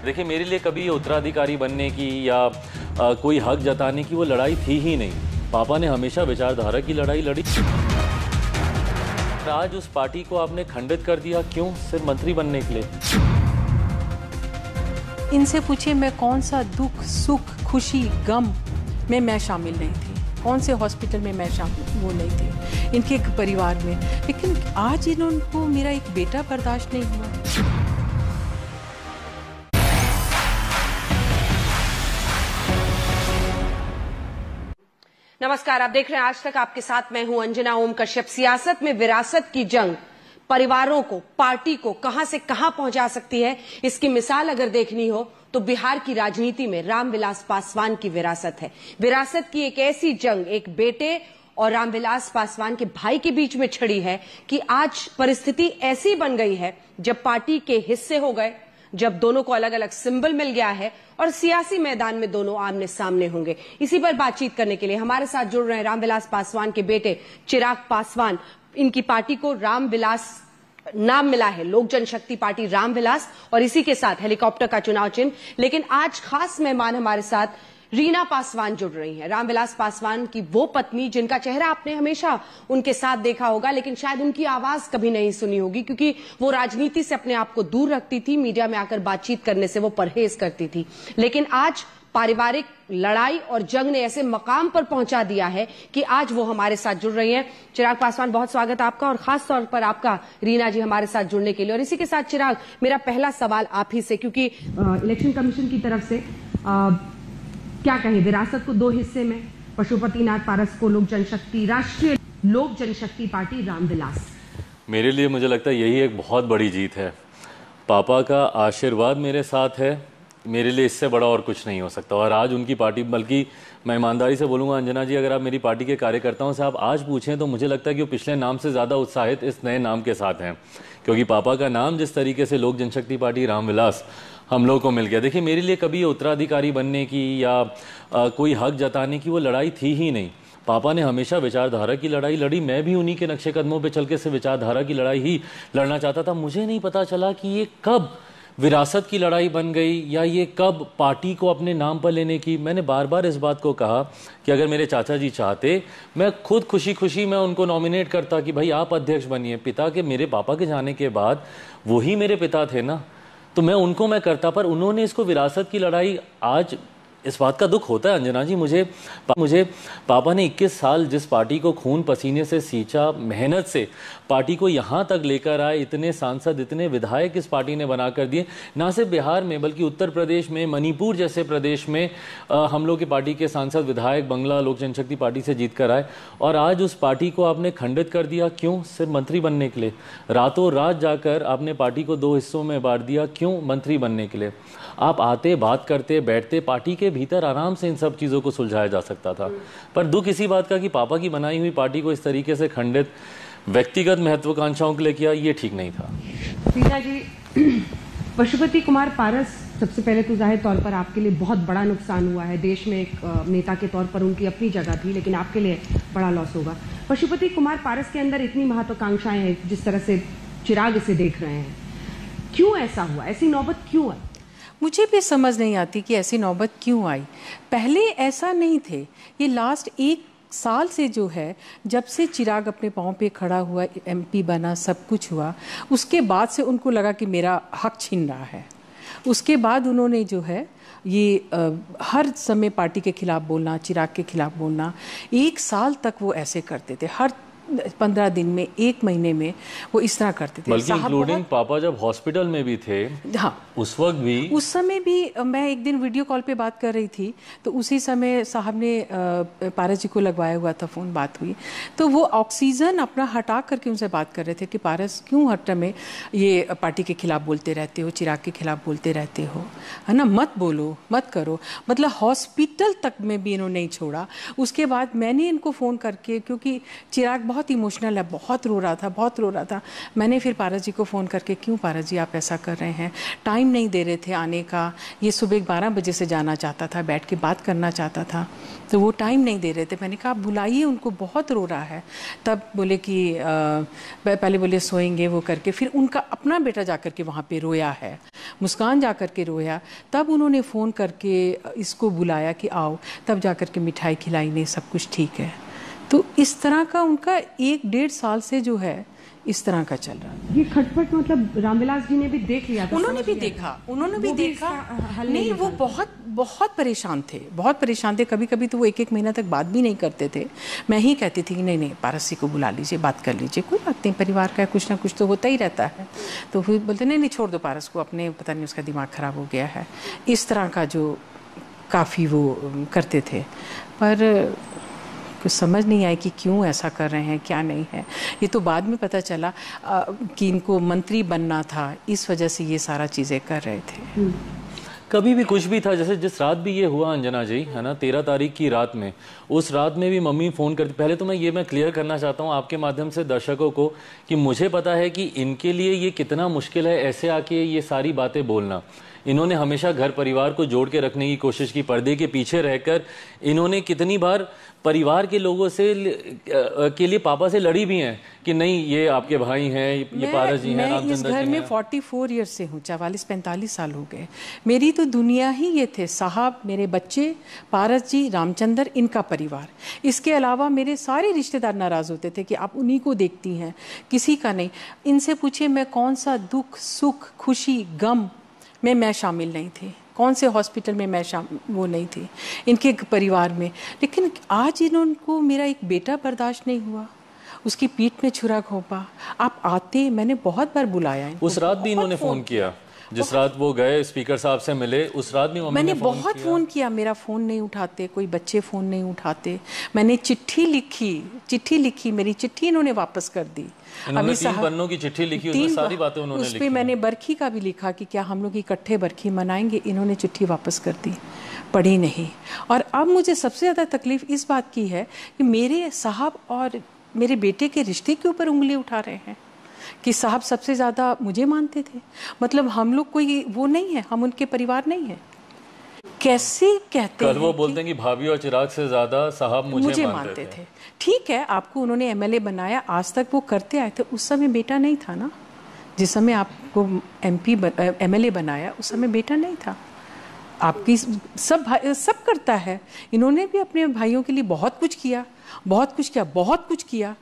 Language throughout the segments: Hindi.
देखिए, मेरे लिए कभी ये उत्तराधिकारी बनने की या कोई हक जताने की वो लड़ाई थी ही नहीं। पापा ने हमेशा विचारधारा की लड़ाई लड़ी। आज उस पार्टी को आपने खंडित कर दिया, क्यों? सिर्फ मंत्री बनने के लिए। इनसे पूछिए मैं कौन सा दुख सुख खुशी गम में मैं शामिल नहीं थी, कौन से हॉस्पिटल में मैं शामिल वो नहीं थी इनके परिवार में, लेकिन आज इनको मेरा एक बेटा बर्दाश्त नहीं हुआ। नमस्कार, आप देख रहे हैं आज तक, आपके साथ मैं हूं अंजना ओम कश्यप। सियासत में विरासत की जंग परिवारों को, पार्टी को कहां से कहां पहुंचा सकती है, इसकी मिसाल अगर देखनी हो तो बिहार की राजनीति में रामविलास पासवान की विरासत है। विरासत की एक ऐसी जंग एक बेटे और रामविलास पासवान के भाई के बीच में छिड़ी है कि आज परिस्थिति ऐसी बन गई है, जब पार्टी के हिस्से हो गए, जब दोनों को अलग अलग सिंबल मिल गया है और सियासी मैदान में दोनों आमने सामने होंगे। इसी पर बातचीत करने के लिए हमारे साथ जुड़ रहे हैं रामविलास पासवान के बेटे चिराग पासवान। इनकी पार्टी को रामविलास नाम मिला है, लोक जनशक्ति पार्टी रामविलास, और इसी के साथ हेलीकॉप्टर का चुनाव चिन्ह। लेकिन आज खास मेहमान हमारे साथ रीना पासवान जुड़ रही हैं, रामविलास पासवान की वो पत्नी जिनका चेहरा आपने हमेशा उनके साथ देखा होगा, लेकिन शायद उनकी आवाज कभी नहीं सुनी होगी, क्योंकि वो राजनीति से अपने आप को दूर रखती थी, मीडिया में आकर बातचीत करने से वो परहेज करती थी। लेकिन आज पारिवारिक लड़ाई और जंग ने ऐसे मकाम पर पहुंचा दिया है कि आज वो हमारे साथ जुड़ रही हैं। चिराग पासवान, बहुत स्वागत आपका, और खास तौर पर आपका रीना जी हमारे साथ जुड़ने के लिए। और इसी के साथ चिराग, मेरा पहला सवाल आप ही से, क्योंकि इलेक्शन कमीशन की तरफ से क्या कहें, विरासत को दो हिस्से में, पशुपतिनाथ पारस को लोक जनशक्ति, राष्ट्रीय लोक जनशक्ति पार्टी रामविलास। मेरे लिए मुझे लगता है यही एक बहुत बड़ी जीत है। पापा का आशीर्वाद मेरे साथ है, मेरे लिए इससे बड़ा और कुछ नहीं हो सकता। और आज उनकी पार्टी, बल्कि मैं ईमानदारी से बोलूँगा अंजना जी, अगर आप मेरी पार्टी के कार्यकर्ताओं से आप आज पूछें तो मुझे लगता है कि वो पिछले नाम से ज़्यादा उत्साहित इस नए नाम के साथ हैं, क्योंकि पापा का नाम जिस तरीके से लोक जनशक्ति पार्टी रामविलास हम लोग को मिल गया। देखिए, मेरे लिए कभी ये उत्तराधिकारी बनने की या कोई हक जताने की वो लड़ाई थी ही नहीं। पापा ने हमेशा विचारधारा की लड़ाई लड़ी। मैं भी उन्हीं के नक्शे कदमों पे चल के से विचारधारा की लड़ाई ही लड़ना चाहता था। मुझे नहीं पता चला कि ये कब विरासत की लड़ाई बन गई या ये कब पार्टी को अपने नाम पर लेने की। मैंने बार बार इस बात को कहा कि अगर मेरे चाचा जी चाहते, मैं खुद खुशी खुशी मैं उनको नॉमिनेट करता कि भाई आप अध्यक्ष बनिए। पिता के, मेरे पापा के जाने के बाद वही मेरे पिता थे ना, तो मैं उनको मैं करता, पर उन्होंने इसको विरासत की लड़ाई, आज इस बात का दुख होता है अंजना जी मुझे पापा ने 21 साल जिस पार्टी को खून पसीने से सींचा, मेहनत से पार्टी को यहाँ तक लेकर आए, इतने सांसद, इतने विधायक इस पार्टी ने बना कर दिए, ना सिर्फ बिहार में बल्कि उत्तर प्रदेश में, मणिपुर जैसे प्रदेश में हम लोग की पार्टी के सांसद विधायक बंगला लोक जनशक्ति पार्टी से जीत कर आए। और आज उस पार्टी को आपने खंडित कर दिया, क्यों? सिर्फ मंत्री बनने के लिए। रातों रात जाकर आपने पार्टी को दो हिस्सों में बांट दिया, क्यों? मंत्री बनने के लिए। आप आते, बात करते, बैठते, पार्टी के भीतर आराम से इन सब चीज़ों को सुलझाया जा सकता था। पर दुख इसी बात का कि पापा की बनाई हुई पार्टी को इस तरीके से खंडित व्यक्तिगत महत्वाकांक्षाओं के लिए किया, ये ठीक नहीं था। रीना जी, पशुपति कुमार पारस, सबसे पहले तो जाहिर तौर पर आपके लिए बहुत बड़ा नुकसान हुआ है। देश में एक नेता के तौर पर उनकी अपनी जगह थी, लेकिन आपके लिए बड़ा लॉस होगा। पशुपति कुमार पारस के अंदर इतनी महत्वाकांक्षाएं हैं, जिस तरह से चिराग इसे देख रहे हैं, क्यों ऐसा हुआ? ऐसी नौबत क्यों आई? मुझे भी समझ नहीं आती कि ऐसी नौबत क्यों आई। पहले ऐसा नहीं थे। ये लास्ट एक साल से जो है, जब से चिराग अपने पाँव पे खड़ा हुआ, एमपी बना, सब कुछ हुआ, उसके बाद से उनको लगा कि मेरा हक छीन रहा है। उसके बाद उन्होंने जो है ये हर समय पार्टी के खिलाफ बोलना, चिराग के खिलाफ बोलना, एक साल तक वो ऐसे करते थे। हर 15 दिन में, एक महीने में वो इस तरह करते थे। बल्कि इंक्लूडिंग पापा जब हॉस्पिटल में भी थे, हाँ, उस वक्त भी, उस समय भी मैं एक दिन वीडियो कॉल पे बात कर रही थी, तो उसी समय साहब ने पारस जी को लगवाया हुआ था फ़ोन, बात हुई, तो वो ऑक्सीजन अपना हटा करके उनसे बात कर रहे थे कि पारस क्यों हर में ये पार्टी के खिलाफ बोलते रहते हो, चिराग के खिलाफ बोलते रहते हो, है ना, मत बोलो, मत करो। मतलब हॉस्पिटल तक में भी इन्होंने नहीं छोड़ा। उसके बाद मैंने इनको फ़ोन करके, क्योंकि चिराग बहुत इमोशनल है, बहुत रो रहा था, मैंने फिर पारस जी को फ़ोन करके, क्यों पारस जी आप ऐसा कर रहे हैं? टाइम नहीं दे रहे थे आने का। ये सुबह 12 बजे से जाना चाहता था, बैठ के बात करना चाहता था, तो वो टाइम नहीं दे रहे थे। मैंने कहा आप बुलाइए उनको, बहुत रो रहा है। तब बोले कि पहले बोले सोएंगे वो करके, फिर उनका अपना बेटा जाकर के वहाँ पे रोया है, मुस्कान जा कर के रोया, तब उन्होंने फ़ोन करके इसको बुलाया कि आओ, तब जा कर के मिठाई खिलाई, नहीं सब कुछ ठीक है। तो इस तरह का उनका 1-1.5 साल से जो है इस तरह का चल रहा है। ये खटपट मतलब रामविलास जी ने भी देख लिया था? उन्होंने भी देखा, नहीं वो बहुत परेशान थे। कभी कभी तो वो 1-1 महीना तक बात भी नहीं करते थे। मैं ही कहती थी कि नहीं पारस जी को बुला लीजिए, बात कर लीजिए, कोई बात नहीं, परिवार का कुछ ना कुछ तो होता ही रहता है। तो फिर बोलते नहीं छोड़ दो पारस को, अपने पता नहीं उसका दिमाग खराब हो गया है, इस तरह का जो काफ़ी वो करते थे। पर कुछ समझ नहीं आई कि क्यों ऐसा कर रहे हैं, क्या नहीं है। ये तो बाद में पता चला कि इनको मंत्री बनना था, इस वजह से ये सारा चीज़ें कर रहे थे। कभी भी कुछ भी था, जैसे जिस रात भी ये हुआ अंजना जी, है ना, 13 तारीख की रात में, उस रात में भी मम्मी फ़ोन करती। पहले तो मैं क्लियर करना चाहता हूँ आपके माध्यम से दर्शकों को कि मुझे पता है कि इनके लिए ये कितना मुश्किल है ऐसे आके ये सारी बातें बोलना। इन्होंने हमेशा घर परिवार को जोड़ के रखने की कोशिश की, पर्दे के पीछे रहकर इन्होंने कितनी बार परिवार के लोगों से के लिए पापा से लड़ी भी हैं कि नहीं ये आपके भाई हैं, ये पारस जी हैं, मैं इस घर में 44 ईयर्स से हूँ, 44-45 साल हो गए। मेरी तो दुनिया ही ये थे, साहब, मेरे बच्चे, पारस जी, रामचंद्र, इनका परिवार। इसके अलावा मेरे सारे रिश्तेदार नाराज़ होते थे कि आप उन्हीं को देखती हैं, किसी का नहीं। इनसे पूछिए मैं कौन सा दुख सुख खुशी गम में मैं शामिल नहीं थी, कौन से हॉस्पिटल में मैं वो नहीं थी इनके परिवार में। लेकिन आज इनको मेरा एक बेटा बर्दाश्त नहीं हुआ, उसकी पीठ में छुरा घोंपा। आप आते, मैंने बहुत बार बुलाया। उस रात भी इन्होंने फ़ोन किया, जिस रात वो गए स्पीकर साहब से मिले, उस रात भी मैंने बहुत फ़ोन किया, मेरा फ़ोन नहीं उठाते, कोई बच्चे फ़ोन नहीं उठाते। मैंने चिट्ठी लिखी, मेरी चिट्ठी इन्होंने वापस कर दी। अभी 3 पन्नों की चिट्ठी लिखी, उसमें सारी बातें उन्होंने लिखी। उस पे मैंने बरखी का भी लिखा कि क्या हम लोग इकट्ठे बरखी मनाएंगे, इन्होंने चिट्ठी वापस कर दी, पढ़ी नहीं। और अब मुझे सबसे ज़्यादा तकलीफ इस बात की है कि मेरे साहब और मेरे बेटे के रिश्ते के ऊपर उंगली उठा रहे हैं कि साहब सबसे ज़्यादा मुझे मानते थे, मतलब हम लोग कोई वो नहीं है, हम उनके परिवार नहीं है। कैसे कहते हैं? कल वो बोलते हैं कि भाभी और चिराग से ज़्यादा साहब मुझे मानते थे। ठीक है, आपको उन्होंने MLA बनाया, आज तक वो करते आए थे। उस समय बेटा नहीं था ना, जिस समय आपको MLA बनाया उस समय बेटा नहीं था। आपकी सब करता है। इन्होंने भी अपने भाइयों के लिए बहुत कुछ किया।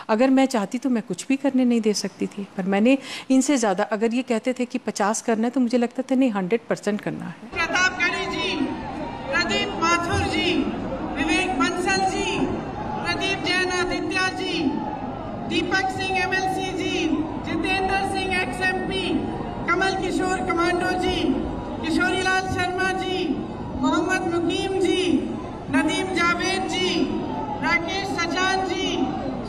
अगर मैं चाहती तो मैं कुछ भी करने नहीं दे सकती थी, पर मैंने इनसे ज़्यादा, अगर ये कहते थे कि 50 करना है तो मुझे लगता था नहीं 100% करना है। प्रतापगढ़ी जी, प्रदीप माथुर जी, विवेक बंसल जी, प्रदीप जैन आदित्य जी, दीपक सिंह MLC जी, जितेंद्र सिंह XMP, कमल किशोर कमांडो जी, किशोरीलाल शर्मा जी, मोहम्मद मुकीम जी, नदीम जावेद जी, राकेश सजान जी,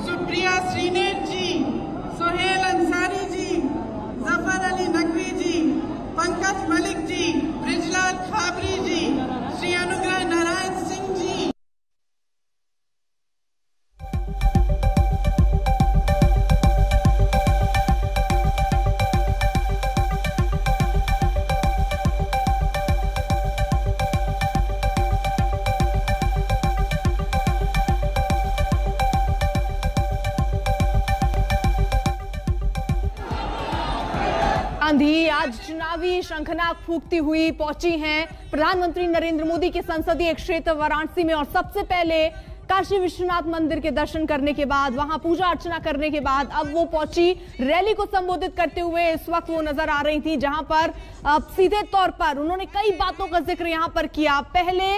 सुप्रिया श्रीनेत जी, सोहेल अंसारी जी, जफर अली नकवी जी, पंकज मलिक जी, ब्रिजलाल खाबरी जी, श्री अनुग्रह नारायण सिंह जी। गांधी आज चुनावी शंखनाद फूंकती हुई पहुंची हैं प्रधानमंत्री नरेंद्र मोदी के संसदीय क्षेत्र वाराणसी में, और सबसे पहले काशी विश्वनाथ मंदिर के दर्शन करने के बाद, वहां पूजा अर्चना करने के बाद अब वो पहुंची रैली को संबोधित करते हुए। इस वक्त वो नजर आ रही थी जहां पर सीधे तौर पर उन्होंने कई बातों का जिक्र यहां पर किया। पहले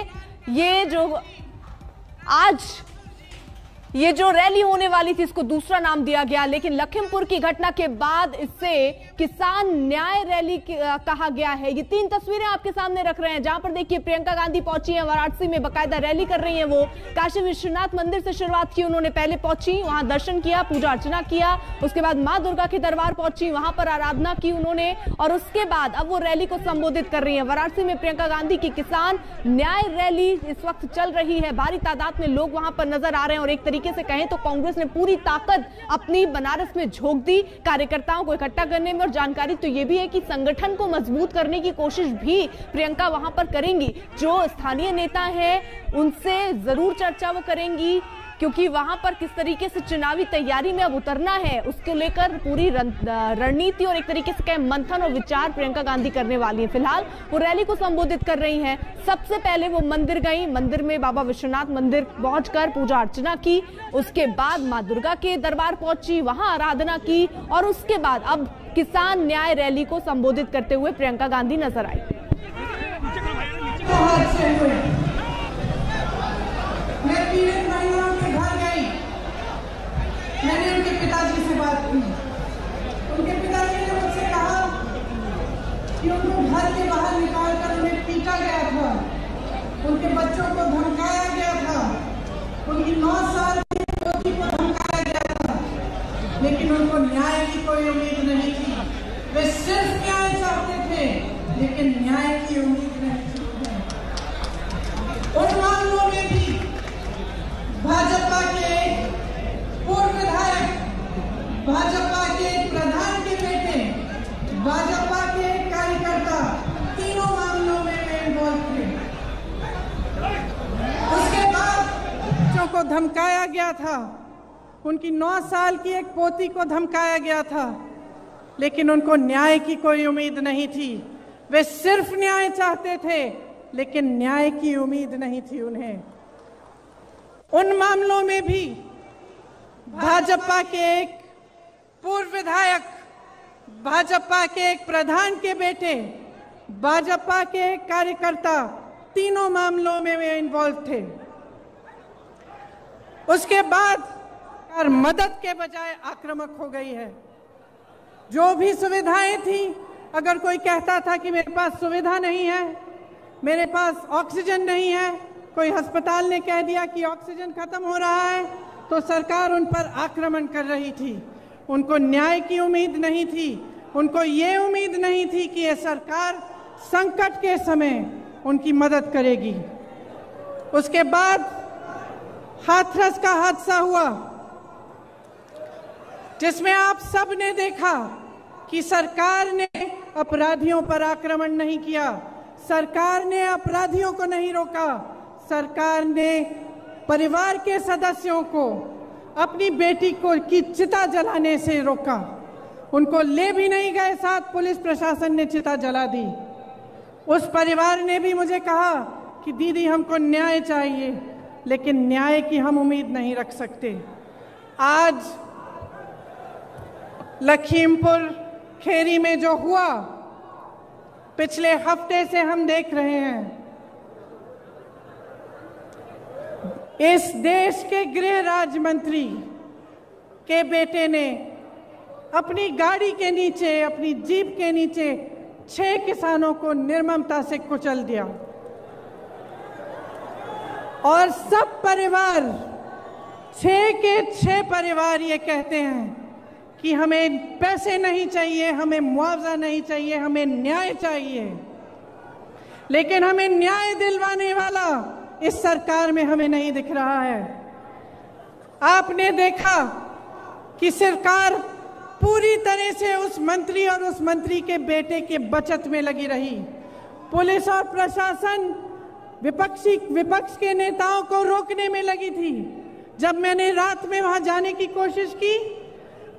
ये जो रैली होने वाली थी इसको दूसरा नाम दिया गया, लेकिन लखीमपुर की घटना के बाद इससे किसान न्याय रैली कहा गया है। ये 3 तस्वीरें आपके सामने रख रहे हैं, जहां पर देखिए प्रियंका गांधी पहुंची हैं वाराणसी में, बाकायदा रैली कर रही हैं। वो काशी विश्वनाथ मंदिर से शुरुआत की उन्होंने, पहले पहुंची, वहां दर्शन किया, पूजा अर्चना किया, उसके बाद मां दुर्गा के दरबार पहुंची, वहां पर आराधना की उन्होंने, और उसके बाद अब वो रैली को संबोधित कर रही है। वाराणसी में प्रियंका गांधी की किसान न्याय रैली इस वक्त चल रही है, भारी तादाद में लोग वहां पर नजर आ रहे हैं, और एक तरीके से कहें तो कांग्रेस ने पूरी ताकत अपनी बनारस में झोंक दी कार्यकर्ताओं को इकट्ठा करने में। और जानकारी तो यह भी है कि संगठन को मजबूत करने की कोशिश भी प्रियंका वहां पर करेंगी। जो स्थानीय नेता हैं उनसे जरूर चर्चा वो करेंगी, क्योंकि वहां पर किस तरीके से चुनावी तैयारी में अब उतरना है उसको लेकर पूरी रणनीति और एक तरीके से मंथन और विचार प्रियंका गांधी करने वाली है। फिलहाल वो रैली को संबोधित कर रही हैं। सबसे पहले वो मंदिर गई, मंदिर में बाबा विश्वनाथ मंदिर पहुंचकर पूजा अर्चना की, उसके बाद मां दुर्गा के दरबार पहुंची, वहां आराधना की और उसके बाद अब किसान न्याय रैली को संबोधित करते हुए प्रियंका गांधी नजर आई। मैं पीड़ित महिलाओं के घर गई, मैंने उनके पिताजी से बात की। उनके पिताजी ने मुझसे कहा कि उनको घर के बाहर निकालकर उन्हें पीटा गया था, उनके बच्चों को धमकाया गया था, उनकी 9 साल की पोती को धमकाया गया था, लेकिन उनको न्याय की कोई उम्मीद नहीं थी। वे सिर्फ न्याय चाहते थे, लेकिन न्याय की उम्मीद नहीं थी। उन मामलों में भी भाजपा के पूर्व विधायक, भाजपा के प्रधान के बेटे, भाजपा के कार्यकर्ता, तीनों मामलों में वे इन्वॉल्व थे। उसके बाद बच्चों को धमकाया गया था, उनकी 9 साल की एक पोती को धमकाया गया था, लेकिन उनको न्याय की कोई उम्मीद नहीं थी। वे सिर्फ न्याय चाहते थे, लेकिन न्याय की उम्मीद नहीं थी उन्हें। उन मामलों में भी भाजपा के एक पूर्व विधायक, भाजपा के एक प्रधान के बेटे, भाजपा के एक कार्यकर्ता, तीनों मामलों में वे इन्वॉल्व थे। उसके बाद मदद के बजाय आक्रामक हो गई है। जो भी सुविधाएं थी, अगर कोई कहता था कि मेरे पास सुविधा नहीं है, मेरे पास ऑक्सीजन नहीं है, कोई अस्पताल ने कह दिया कि ऑक्सीजन खत्म हो रहा है, तो सरकार उन पर आक्रमण कर रही थी। उनको न्याय की उम्मीद नहीं थी, उनको ये उम्मीद नहीं थी कि ये सरकार संकट के समय उनकी मदद करेगी। उसके बाद हाथरस का हादसा हुआ, जिसमें आप सब ने देखा कि सरकार ने अपराधियों पर आक्रमण नहीं किया, सरकार ने अपराधियों को नहीं रोका, सरकार ने परिवार के सदस्यों को अपनी बेटी को की चिता जलाने से रोका। उनको ले भी नहीं गए साथ, पुलिस प्रशासन ने चिता जला दी। उस परिवार ने भी मुझे कहा कि दीदी हमको न्याय चाहिए, लेकिन न्याय की हम उम्मीद नहीं रख सकते। आज लखीमपुर खेरी में जो हुआ, पिछले हफ्ते से हम देख रहे हैं। इस देश के गृह राज्य मंत्री के बेटे ने अपनी गाड़ी के नीचे, अपनी जीप के नीचे 6 किसानों को निर्ममता से कुचल दिया और सब परिवार, 6 के 6 परिवार ये कहते हैं कि हमें पैसे नहीं चाहिए, हमें मुआवजा नहीं चाहिए, हमें न्याय चाहिए। लेकिन हमें न्याय दिलवाने वाला इस सरकार में हमें नहीं दिख रहा है। आपने देखा कि सरकार पूरी तरह से उस मंत्री और उस मंत्री के बेटे के बचत में लगी रही। पुलिस और प्रशासन विपक्ष के नेताओं को रोकने में लगी थी। जब मैंने रात में वहां जाने की कोशिश की,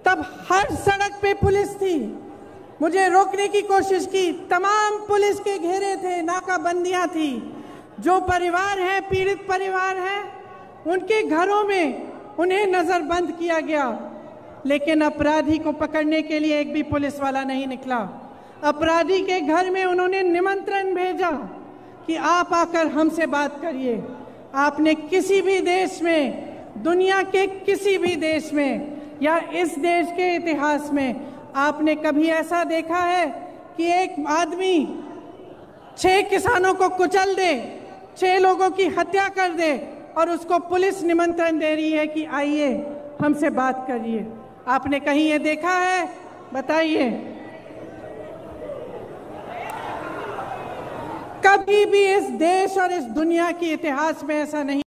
तब हर सड़क पे पुलिस थी, मुझे रोकने की कोशिश की। तमाम पुलिस के घेरे थे, नाकाबंदियां थी। जो परिवार है, पीड़ित परिवार है, उनके घरों में उन्हें नजरबंद किया गया, लेकिन अपराधी को पकड़ने के लिए एक भी पुलिस वाला नहीं निकला। अपराधी के घर में उन्होंने निमंत्रण भेजा कि आप आकर हमसे बात करिए। आपने किसी भी देश में, दुनिया के किसी भी देश में या इस देश के इतिहास में आपने कभी ऐसा देखा है कि एक आदमी 6 किसानों को कुचल दे, 6 लोगों की हत्या कर दे और उसको पुलिस निमंत्रण दे रही है कि आइए हमसे बात करिए? आपने कहीं ये देखा है? बताइए। कभी भी इस देश और इस दुनिया के इतिहास में ऐसा नहीं